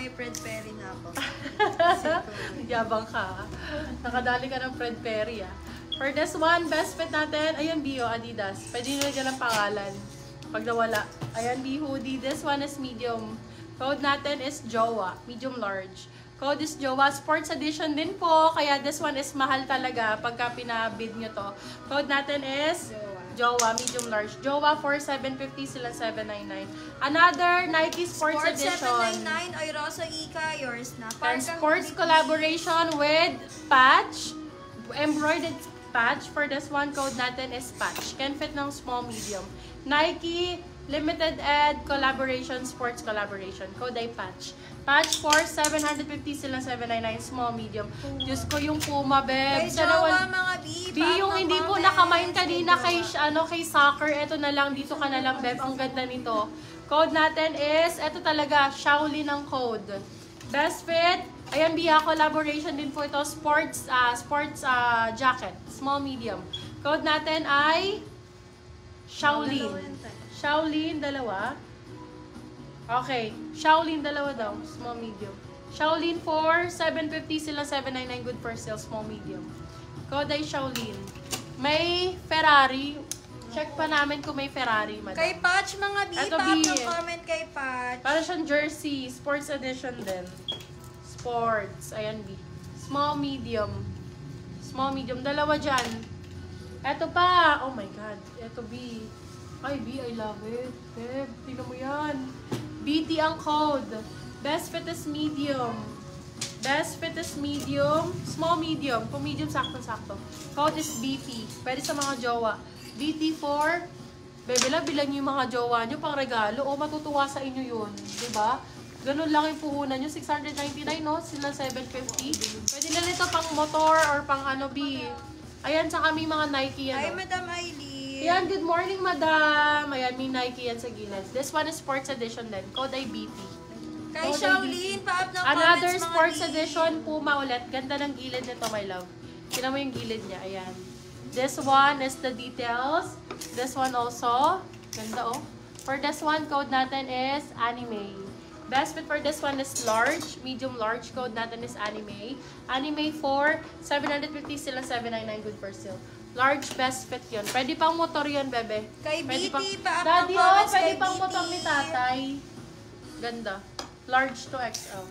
may Fred Perry na ako. Yabang ka. Nakadali ka ng Fred Perry ah. For this one, best fit natin, ayan Bio, Adidas. Pwede nyo dyan ang pangalan. Pag nawala. Ayan B hoodie. This one is medium. Code natin is JOWA. Medium large. Code is JOWA. Sports edition din po. Kaya this one is mahal talaga pagka pinabid nyo to. Code natin is JOWA. Medium large. JOWA for 750 sila 799. Another Nike Sports Edition. 799. Oy, Rosa Ika. Yours na. And sports collaboration with patch. Embroidered patch. For this one, code natin is patch. Can fit ng small, medium. Nike Limited Ed Collaboration, Sports Collaboration. Code ay patch. Patch for 750 sila 799, small, medium. Diyos ko yung Puma, Kay Beb. Jowa, mga B, yung hindi po nakamain kanina kay, kay soccer, eto na lang, dito ka na lang, Beb. Ang ganda nito. Code natin is, eto talaga, Shaolin ang code. Best fit, ayan, Bia, collaboration din po ito. Sports jacket, small, medium. Code natin ay Shaolin. Shaolin, dalawa. Okay. Shaolin, dalawa daw. Small, medium. Shaolin for 750 sila 799. Good for sale. Small, medium. Code ay Shaolin. May Ferrari. Check pa namin kung may Ferrari, madam. Kay Patch, mga B. Eto, Pa-up B. ng comment kay Patch. Para siyang jersey. Sports edition din. Sports. Ayan, B. Small, medium. Small, medium. Dalawa dyan. Eto pa. Oh my God. Eto, B. Ay, B, I love it. Beb, tingnan mo yan. BT ang code. Best fit is medium. Best fit is medium. Small, medium. Kung medium, sakto-sakto. Code is BT. Pwede sa mga jowa. BT for, bebe lang, bilang yung mga jowa nyo pang regalo. O, matutuwa sa inyo yun. Diba? Ganun lang yung puhunan nyo. 699, no? Sila 750. Pwede na nito pang motor or pang ano, B. Ayan, sa kami mga Nike yan. Ay, Madam Aileen. Ayan, good morning, madam. Ayan, may Nike yan sa gilid. This one is sports edition din. Code ay BT. Kay Shaolin, pa-up ng Another comments, sports mga edition, Puma ulit. Ganda ng gilid nito, my love. Tingnan mo yung gilid niya. Ayan. This one is the details. This one also. Ganda, oh. For this one, code natin is anime. Best fit for this one is large. Medium large. Code natin is anime. Anime for 750 sila 799. Good for sale. Large best fit yun. Pwede pang motor yun, bebe. Kay Pwede BT, pang, pa-up ng Daddy, oh, comments pwede kay pang BT. motor ni tatay. Ganda. Large to XL.